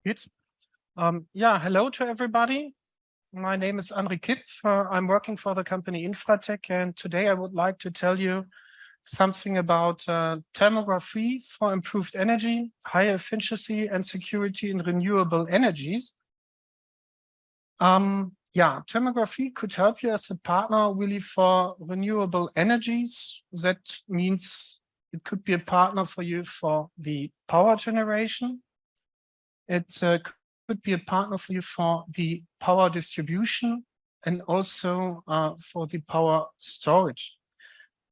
Good. Yeah, hello to everybody. My name is André Kipp. I'm working for the company InfraTec, and today I would like to tell you something about thermography for improved energy, higher efficiency, and security in renewable energies. Yeah, thermography could help you as a partner really for renewable energies. That means it could be a partner for you for the power generation. It could be a partner for you for the power distribution and also for the power storage.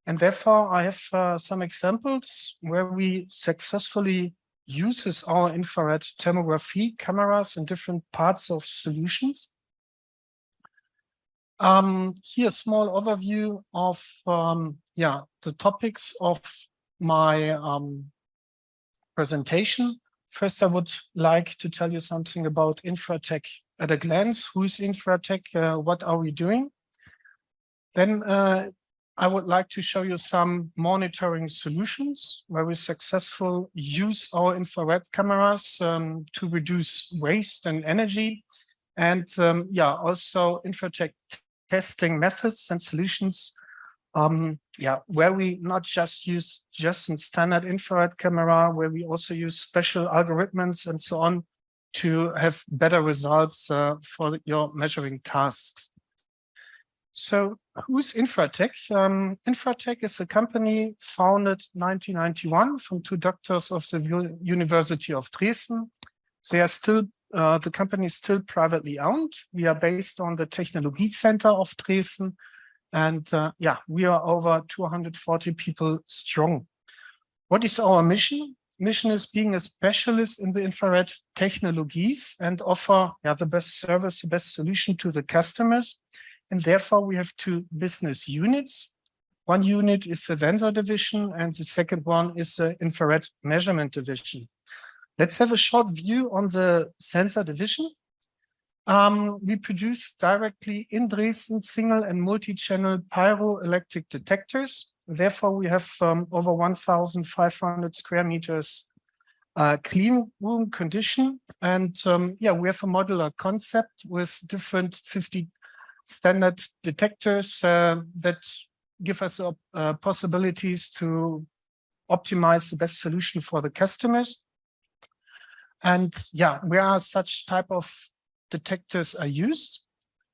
And therefore, I have some examples where we successfully uses our infrared thermography cameras in different parts of solutions. Here, a small overview of the topics of my presentation. First, I would like to tell you something about InfraTec at a glance. Who is InfraTec? What are we doing? Then I would like to show you some monitoring solutions where we successfully use our infrared cameras to reduce waste and energy. And also InfraTec testing methods and solutions where we not just use a standard infrared camera, where we also use special algorithms and so on to have better results for your measuring tasks. So who's InfraTec? InfraTec is a company founded 1991 from two doctors of the University of Dresden. They are still, the company is still privately owned. We are based on the Technologie Center of Dresden. And we are over 240 people strong. What is our mission? Mission is being a specialist in the infrared technologies and offer the best service, the best solution to the customers. And therefore, we have two business units. One unit is the sensor division, and the second one is the infrared measurement division. Let's have a short view on the sensor division. We produce directly in Dresden single and multi-channel pyroelectric detectors. Therefore, we have over 1,500 square meters clean room condition. And we have a modular concept with different 50 standard detectors that give us possibilities to optimize the best solution for the customers. And where such type of detectors are used,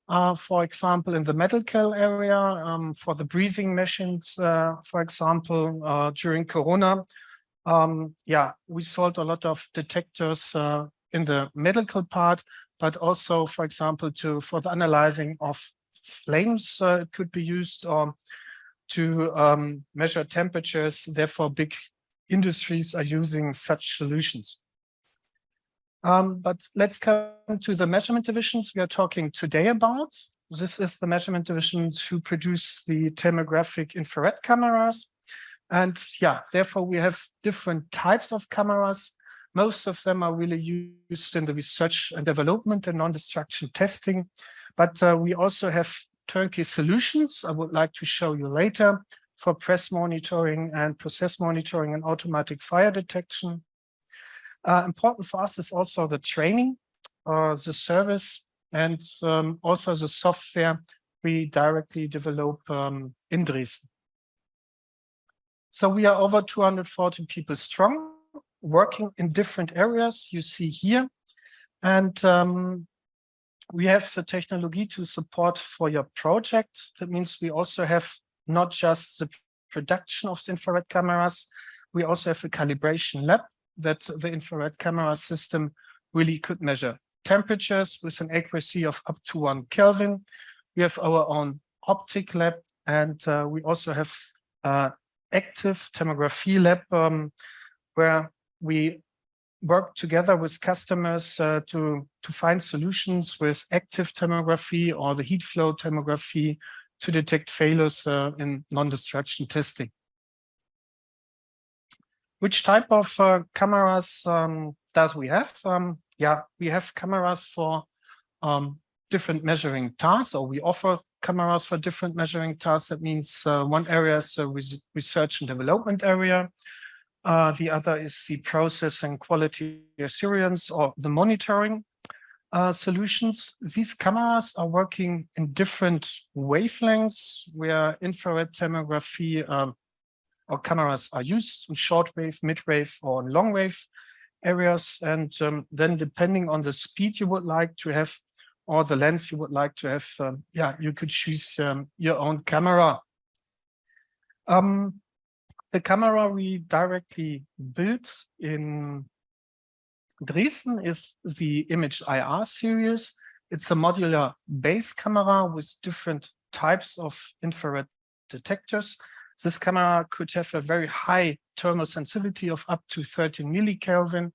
for example, in the medical area, for the breathing machines, for example, during Corona. We sold a lot of detectors in the medical part, but also, for example, for the analyzing of flames, it could be used to measure temperatures. Therefore, big industries are using such solutions. But let's come to the measurement divisions we are talking today about. This is the measurement divisions who produce the thermographic infrared cameras. And therefore we have different types of cameras. Most of them are really used in the research and development and non-destruction testing. But we also have turnkey solutions I would like to show you later for press monitoring and process monitoring and automatic fire detection. Important for us is also the training, the service, and also the software we directly develop in Dresden. So we are over 240 people strong, working in different areas you see here. And we have the technology to support for your project. That means we also have not just the production of the infrared cameras, we also have a calibration lab that the infrared camera system really could measure temperatures with an accuracy of up to 1 Kelvin. We have our own optic lab, and we also have active thermography lab where we work together with customers to find solutions with active thermography or the heat flow thermography to detect failures in non-destruction testing. Which type of cameras does we have? We have cameras for different measuring tasks, or we offer cameras for different measuring tasks. That means one area is a research and development area. The other is the process and quality assurance or the monitoring solutions. These cameras are working in different wavelengths where infrared thermography or cameras are used in shortwave, midwave, or long wave areas. And then depending on the speed you would like to have or the lens you would like to have, you could choose your own camera. The camera we directly built in Dresden is the Image IR series. It's a modular base camera with different types of infrared detectors. This camera could have a very high thermal sensitivity of up to 13 millikelvin.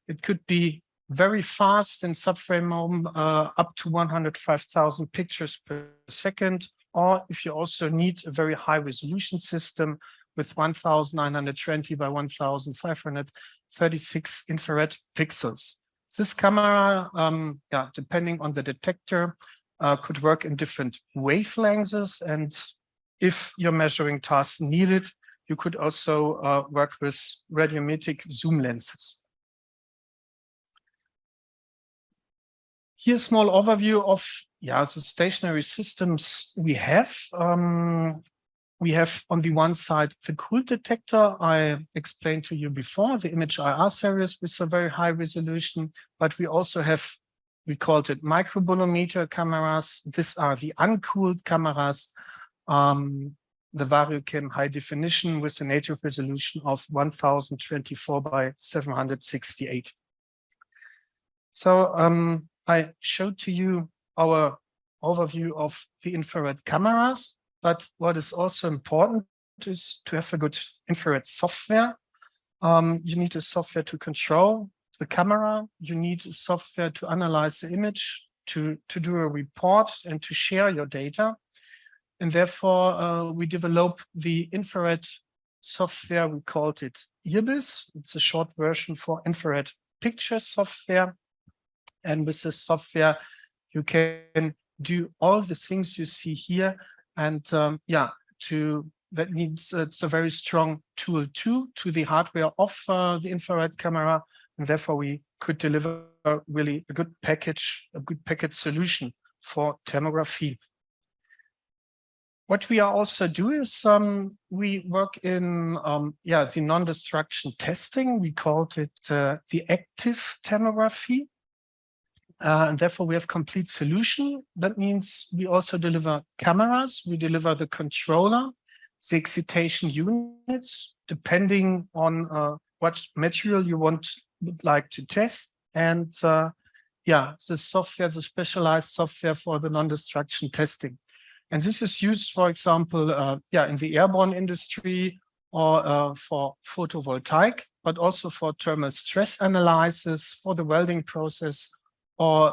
It could be very fast in subframe mode, up to 105,000 pictures per second. Or if you also need a very high resolution system with 1920 by 1536 infrared pixels. This camera, depending on the detector, could work in different wavelengths. And if your measuring tasks needed, you could also work with radiometric zoom lenses. Here's a small overview of the stationary systems we have. We have on the one side the cool detector I explained to you before, the Image IR series with a very high resolution, but we also have, we called it microbolometer cameras. These are the uncooled cameras, the VarioCam high definition with a native resolution of 1024 by 768. So I showed to you our overview of the infrared cameras. But what is also important is to have a good infrared software. You need a software to control the camera. You need a software to analyze the image, to do a report and to share your data. And therefore, we developed the infrared software. We called it IRBIS. It's a short version for infrared picture software. And with this software, you can do all the things you see here. And that needs it's a very strong tool too to the hardware of the infrared camera, and therefore we could deliver really a good package solution for thermography. What we are also do is we work in the non-destruction testing. We called it the active thermography. And therefore, we have complete solution. That means we also deliver cameras. We deliver the controller, the excitation units, depending on what material you would like to test. And the software, the specialized software for the non-destruction testing. And this is used, for example, in the airborne industry or for photovoltaic, but also for thermal stress analysis, for the welding process, or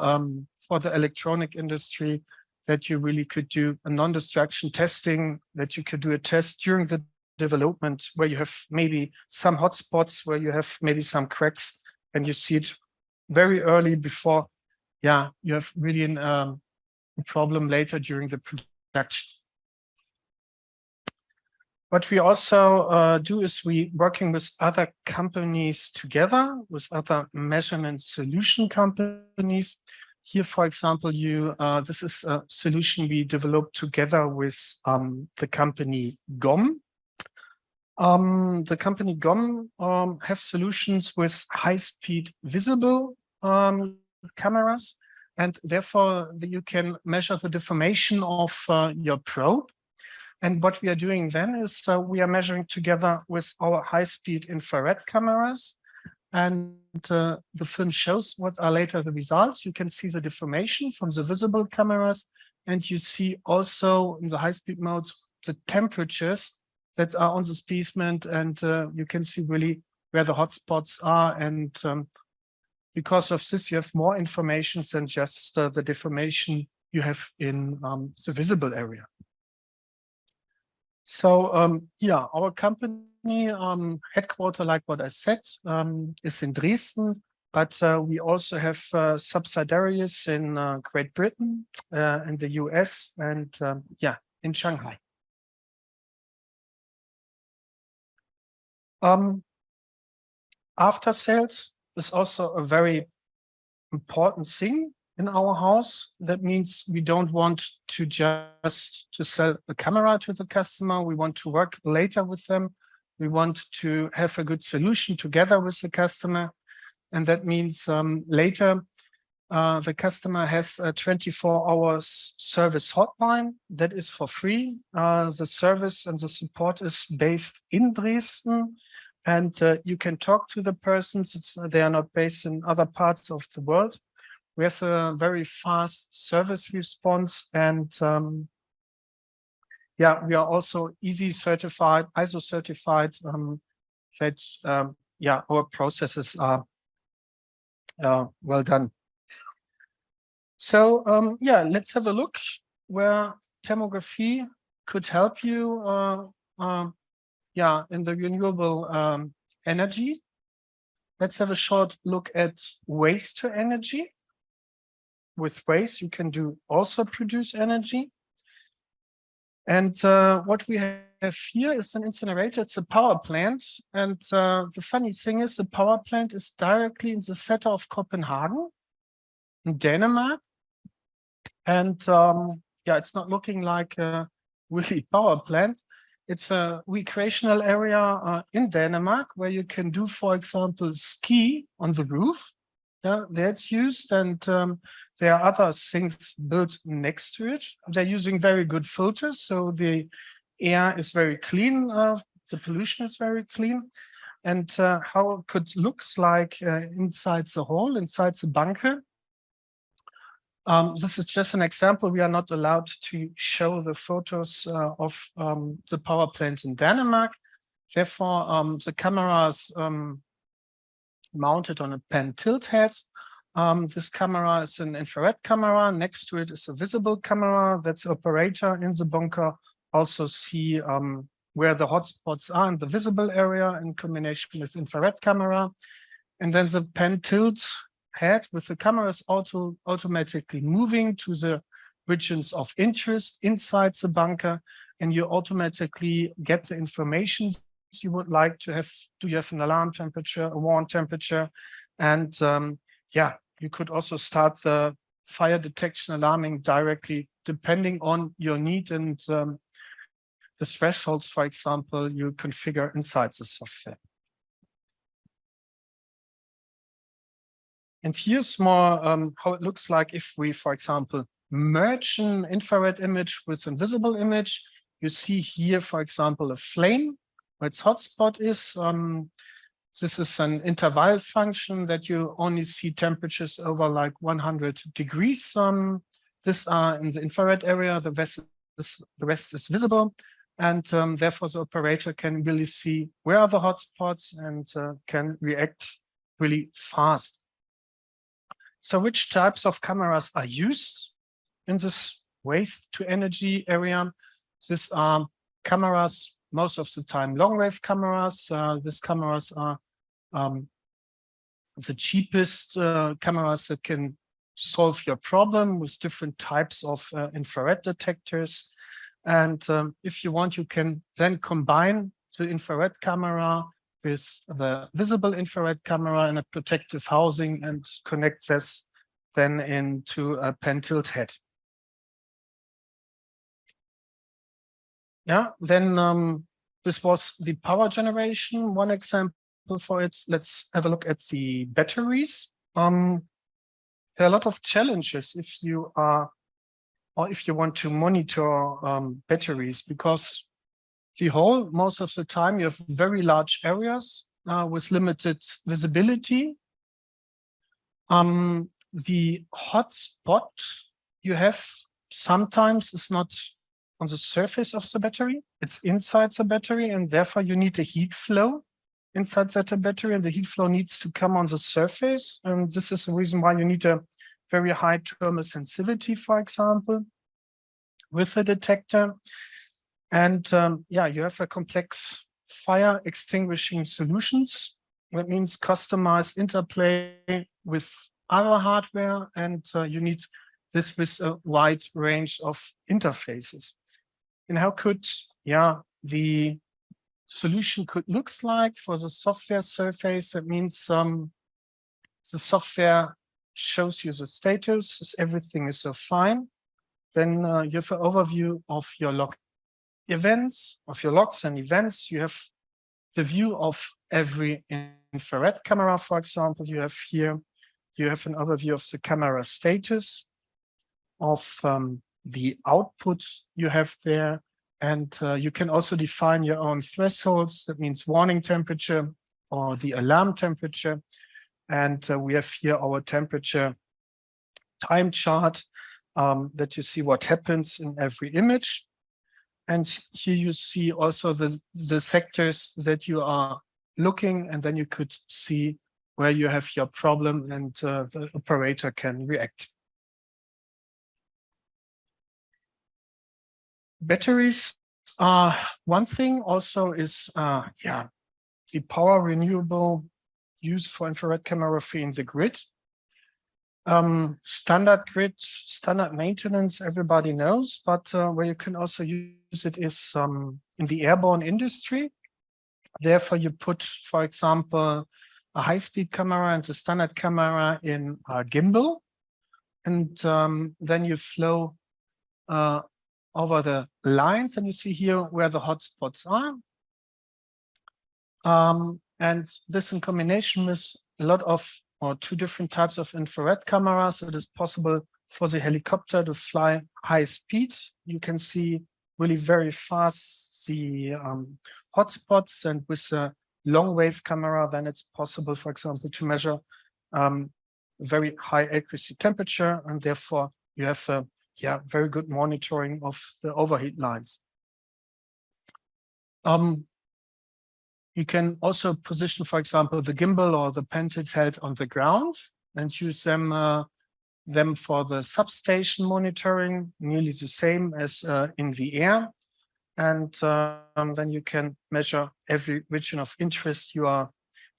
for the electronic industry, that you really could do a non-destruction testing, that you could do a test during the development where you have maybe some hotspots, where you have maybe some cracks, and you see it very early before, you have really a problem later during the production. What we also do is we working with other companies together, with other measurement solution companies. Here, for example, this is a solution we developed together with the company GOM. The company GOM have solutions with high-speed visible cameras, and therefore you can measure the deformation of your probe. And what we are doing then is we are measuring together with our high-speed infrared cameras. And the film shows what are later the results. You can see the deformation from the visible cameras. And you see also in the high-speed mode, the temperatures that are on the specimen. And you can see really where the hotspots are. And because of this, you have more information than just the deformation you have in the visible area. So our company headquarter, like what I said, is in Dresden, but we also have subsidiaries in Great Britain, in the US, and in Shanghai. After sales is also a very important thing in our house. That means we don't want to just to sell a camera to the customer. We want to work later with them. We want to have a good solution together with the customer. And that means later the customer has a 24-hour service hotline that is for free. The service and the support is based in Dresden, and you can talk to the persons. They are not based in other parts of the world. We have a very fast service response, and yeah, we are also ISO certified, that yeah, our processes are well done. So yeah, let's have a look where thermography could help you yeah, in the renewable energy. Let's have a short look at waste to energy. With waste, you can also produce energy. And what we have here is an incinerator. It's a power plant. And the funny thing is the power plant is directly in the center of Copenhagen in Denmark. And yeah, it's not looking like a really power plant. It's a recreational area in Denmark where you can do, for example, ski on the roof. Yeah, that's used, and there are other things built next to it. They're using very good filters, so the air is very clean. The pollution is very clean. And how it could looks like inside the hole, inside the bunker. This is just an example. We are not allowed to show the photos of the power plant in Denmark. Therefore, the camera is mounted on a pen tilt head. This camera is an infrared camera. Next to it is a visible camera. That's the operator in the bunker. Also see where the hotspots are in the visible area in combination with infrared camera. And then the pen tilt head with the camera is automatically moving to the regions of interest inside the bunker, and you automatically get the information you would like to have. Do you have an alarm temperature, a warm temperature? And yeah, you could also start the fire detection alarming directly depending on your need and the thresholds, for example, you configure inside the software. And here's more how it looks like if we, for example, merge an infrared image with a visible image. You see here, for example, a flame where its hotspot is. This is an interval function that you only see temperatures over like 100 degrees. These are in the infrared area. The rest is visible. And therefore, the operator can really see where are the hotspots and can react really fast. So which types of cameras are used in this waste to energy area? These are cameras, most of the time long wave cameras. These cameras are the cheapest cameras that can solve your problem with different types of infrared detectors. And if you want, you can then combine the infrared camera with the visible infrared camera in a protective housing and connect this then into a pen tilt head. Yeah, then this was the power generation. One example for it. Let's have a look at the batteries. There are a lot of challenges if you are, or if you want to monitor batteries, because the whole, most of the time, you have very large areas with limited visibility. The hotspot you have sometimes is not on the surface of the battery, it's inside the battery, and therefore you need a heat flow inside that battery, and the heat flow needs to come on the surface. And this is the reason why you need a very high thermal sensitivity, for example, with the detector. And yeah, you have a complex fire extinguishing solutions. That means customized interplay with other hardware, and you need this with a wide range of interfaces. And how could, yeah, the solution could looks like for the software surface. That means the software shows you the status, everything is so fine. Then you have an overview of your log events, of your logs and events. You have the view of every infrared camera, for example. You have here, you have an overview of the camera status, of the output you have there. And you can also define your own thresholds. That means warning temperature or the alarm temperature. And we have here our temperature time chart that you see what happens in every image. And here you see also the sectors that you are looking, and then you could see where you have your problem, and the operator can react. Batteries are one thing. Also is the power renewable used for infrared camera in the grid. Standard grid, standard maintenance, everybody knows, but where you can also use it is in the airborne industry. Therefore, you put, for example, a high-speed camera and a standard camera in a gimbal, and then you flow over the lines, and you see here where the hotspots are. And this in combination with a lot of or two different types of infrared cameras, it is possible for the helicopter to fly high speed. You can see really very fast the hotspots, and with a long wave camera, then it's possible, for example, to measure very high accuracy temperature, and therefore you have a very good monitoring of the overheat lines. You can also position, for example, the gimbal or the pentad head on the ground and use them for the substation monitoring, nearly the same as in the air. And then you can measure every region of interest you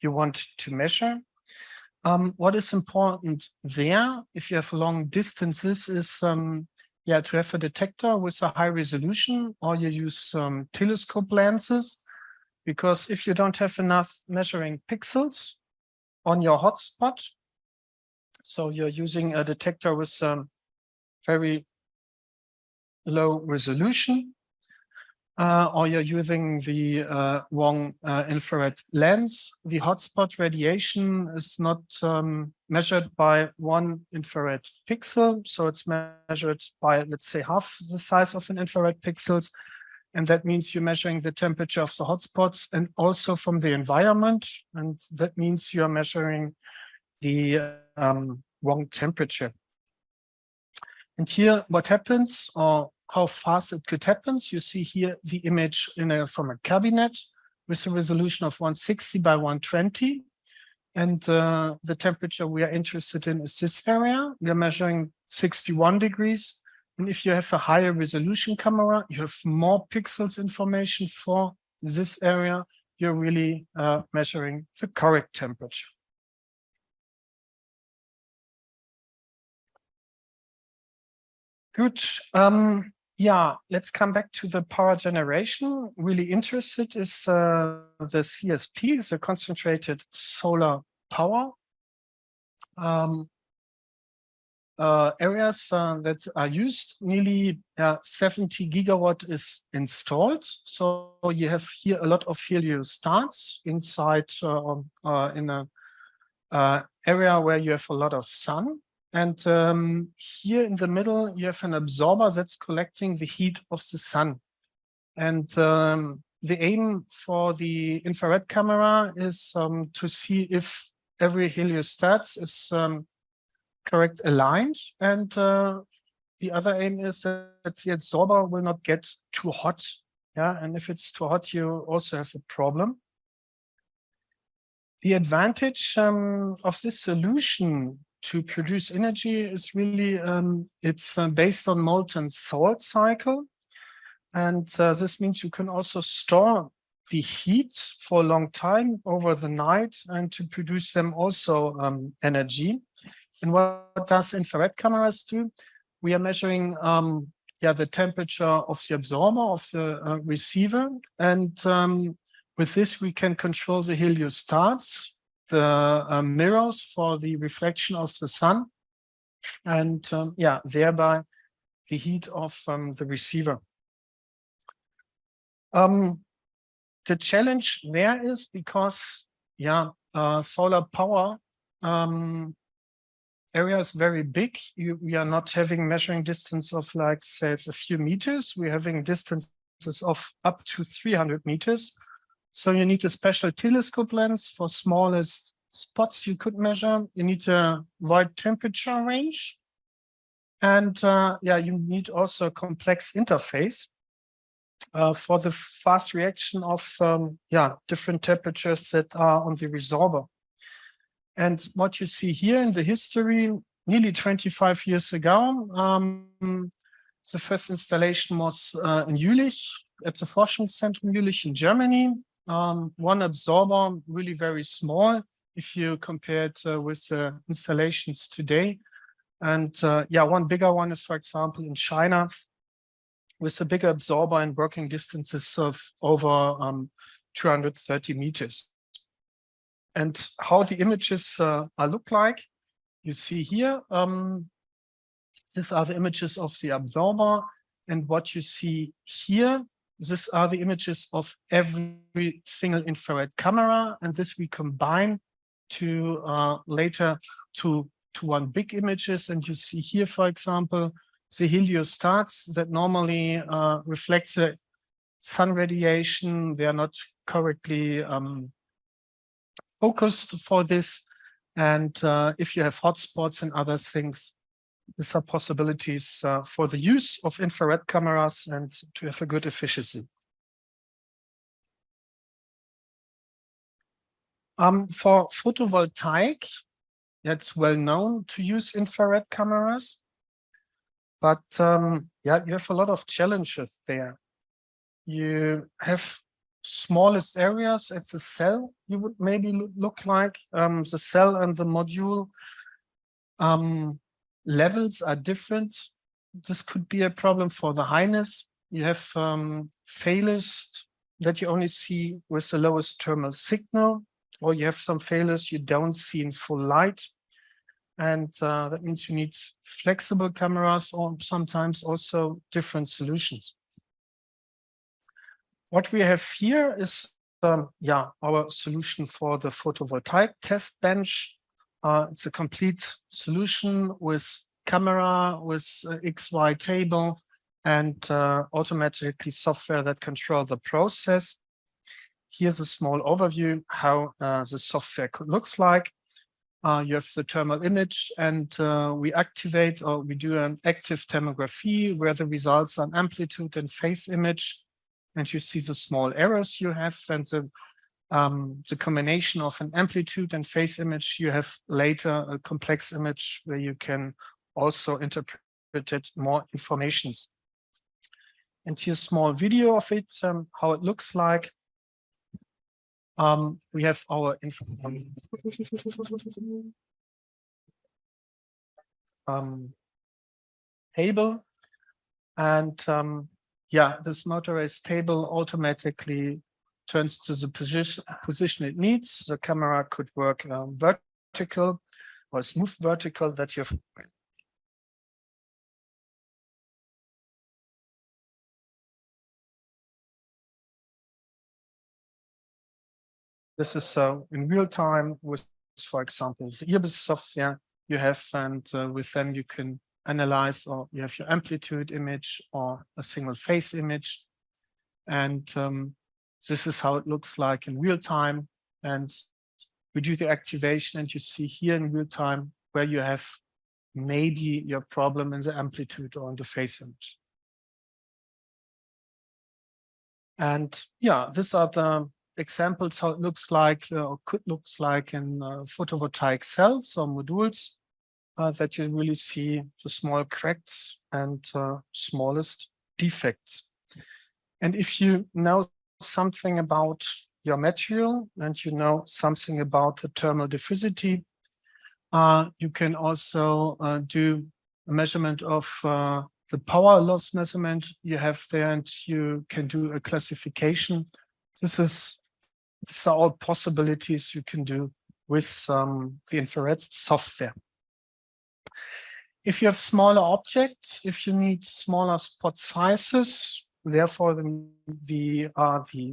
want to measure. What is important there, if you have long distances, is to have a detector with a high resolution, or you use telescope lenses. Because if you don't have enough measuring pixels on your hotspot, so you're using a detector with very low resolution, or you're using the wrong infrared lens, the hotspot radiation is not measured by one infrared pixel. So it's measured by, let's say, half the size of an infrared pixels. And that means you're measuring the temperature of the hotspots and also from the environment. And that means you're measuring the wrong temperature. And here, what happens, or how fast it could happen, you see here the image from a cabinet with a resolution of 160 by 120. And the temperature we are interested in is this area. We are measuring 61 degrees. And if you have a higher resolution camera, you have more pixels information for this area. You're really measuring the correct temperature. Good. Let's come back to the power generation. Really interested is the CSP, the concentrated solar power. Areas that are used, nearly 70 gigawatt is installed. So you have here a lot of heliostats inside in a area where you have a lot of sun. And here in the middle, you have an absorber that's collecting the heat of the sun. And the aim for the infrared camera is to see if every heliostat is correct aligned, and the other aim is that the absorber will not get too hot. And if it's too hot, you also have a problem. The advantage of this solution to produce energy is really it's based on molten salt cycle, and this means you can also store the heat for a long time over the night and to produce them also energy. And what does infrared cameras do? We are measuring the temperature of the absorber, of the receiver, and With this, we can control the heliostats, the mirrors for the reflection of the sun, and yeah, thereby the heat of the receiver. The challenge there is because, yeah, solar power area is very big. We are not having measuring distance of, like, say, a few meters. We're having distances of up to 300 meters. So you need a special telescope lens for smallest spots you could measure. You need a wide temperature range. And yeah, you need also a complex interface for the fast reaction of yeah, different temperatures that are on the resorber. And what you see here in the history, nearly 25 years ago, the first installation was in Jülich, at the Forschungszentrum Jülich in Germany. One absorber, really very small, if you compare it with the installations today. And yeah, one bigger one is, for example, in China, with a bigger absorber and working distances of over 230 meters. And how the images look like, you see here, these are the images of the absorber. And what you see here, these are the images of every single infrared camera. And this we combine to later to one big images. And you see here, for example, the heliostats that normally reflect the sun radiation. They are not correctly focused for this. And if you have hotspots and other things, these are possibilities for the use of infrared cameras and to have a good efficiency. For photovoltaic, it's well known to use infrared cameras, but yeah, you have a lot of challenges there. You have smallest areas at the cell, you would maybe look like the cell and the module levels are different. This could be a problem for the highness. You have failures that you only see with the lowest thermal signal, or you have some failures you don't see in full light. And that means you need flexible cameras or sometimes also different solutions. What we have here is yeah, our solution for the photovoltaic test bench. It's a complete solution with camera, with XY table, and automatically software that control the process. Here's a small overview how the software looks like. You have the thermal image, and we activate, or we do an active thermography where the results are an amplitude and phase image. And you see the small errors you have, and the combination of an amplitude and phase image, you have later a complex image where you can also interpret it more informations. And here's a small video of it, how it looks like. We have our table, and yeah, this motorized table automatically turns to the position it needs. The camera could work vertical or smooth vertical that you've. This is in real time with, for example, the IRBIS software you have, and with them you can analyze, or you have your amplitude image or a single phase image. And this is how it looks like in real time. And we do the activation, and you see here in real time where you have maybe your problem in the amplitude or in the phase image. And yeah, these are the examples how it looks like or could looks like in photovoltaic cells or modules that you really see the small cracks and smallest defects. And if you know something about your material and you know something about the thermal diffusivity, you can also do a measurement of the power loss measurement you have there, and you can do a classification. This is these are all possibilities you can do with the infrared software. If you have smaller objects, if you need smaller spot sizes, therefore the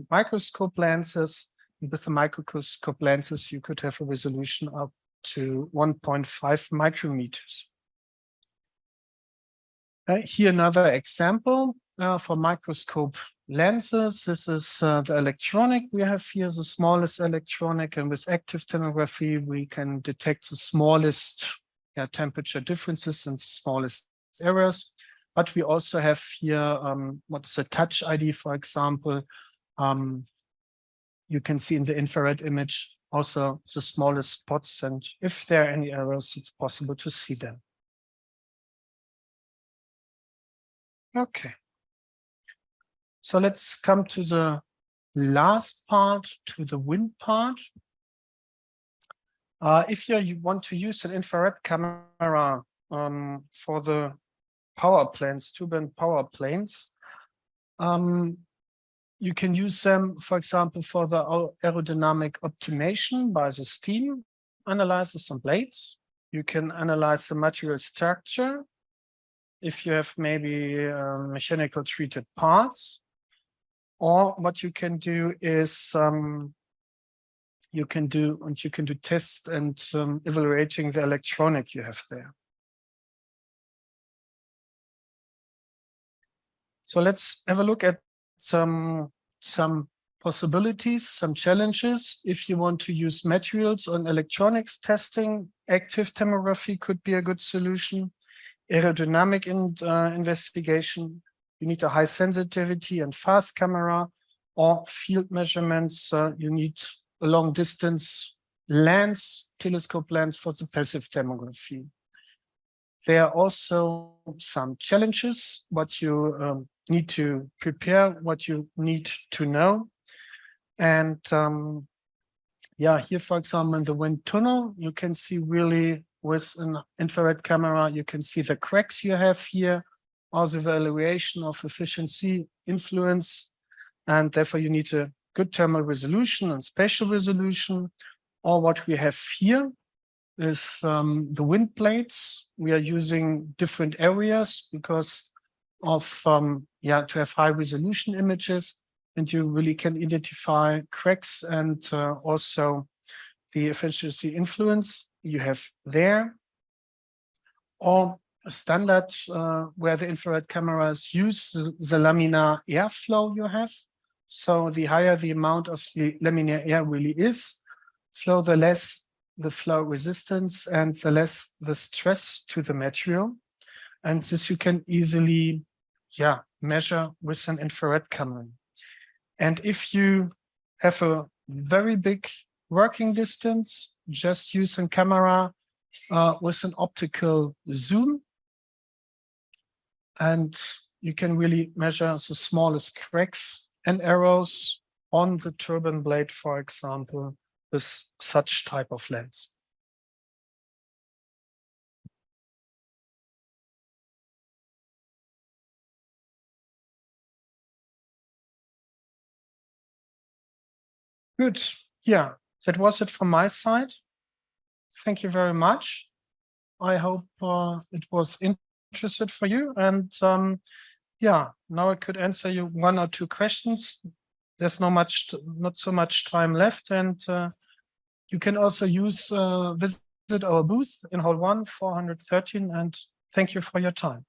microscope lenses. With the microscope lenses, you could have a resolution up to 1.5 micrometers. Here another example for microscope lenses. This is the electronic we have here, the smallest electronic, and with active thermography we can detect the smallest temperature differences and the smallest errors. But we also have here what's a touch ID, for example. You can see in the infrared image also the smallest spots, and if there are any errors, it's possible to see them. Okay. So let's come to the last part, to the wind part. If you want to use an infrared camera for the power planes, turbine power planes, you can use them, for example, for the aerodynamic optimization by the steam analyzers and blades. You can analyze the material structure if you have maybe mechanical treated parts. Or what you can do is you can do tests and evaluating the electronic you have there. So let's have a look at some possibilities, some challenges. If you want to use materials on electronics testing, active thermography could be a good solution. Aerodynamic investigation, you need a high sensitivity and fast camera, or field measurements, you need a long distance lens, telescope lens for the passive thermography. There are also some challenges, what you need to prepare, what you need to know. And here, for example, in the wind tunnel, you can see really with an infrared camera, you can see the cracks you have here, also evaluation of efficiency, influence, and therefore you need a good thermal resolution and spatial resolution. Or what we have here is the wind blades. We are using different areas because of to have high resolution images, and you really can identify cracks and also the efficiency influence you have there. Or a standard where the infrared cameras use the laminar airflow you have. So the higher the amount of the laminar air really is, the less the flow resistance and the less the stress to the material. And this you can easily measure with an infrared camera. And if you have a very big working distance, just use a camera with an optical zoom, and you can really measure the smallest cracks and errors on the turbine blade, for example, with such type of lens. Good. Yeah, that was it from my side. Thank you very much. I hope it was interesting for you. And now I could answer you 1 or 2 questions. There's not so much time left, and you can also visit our booth in Hall 1, 413. And thank you for your time.